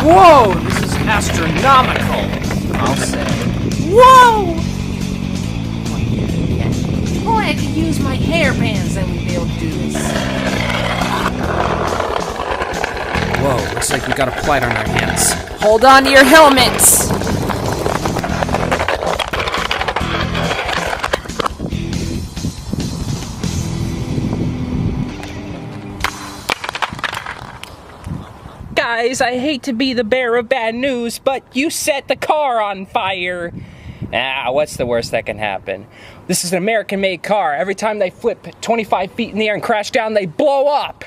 Whoa, this is astronomical, I'll say. Whoa! Boy, I could use my hairbands and we'd be able to do this. Whoa, looks like we got a plight on our hands. Hold on to your helmets! Guys, I hate to be the bearer of bad news, but you set the car on fire. What's the worst that can happen? This is an American-made car. Every time they flip 25 feet in the air and crash down, they blow up.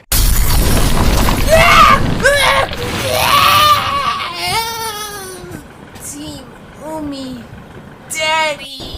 Team Umi, Daddy.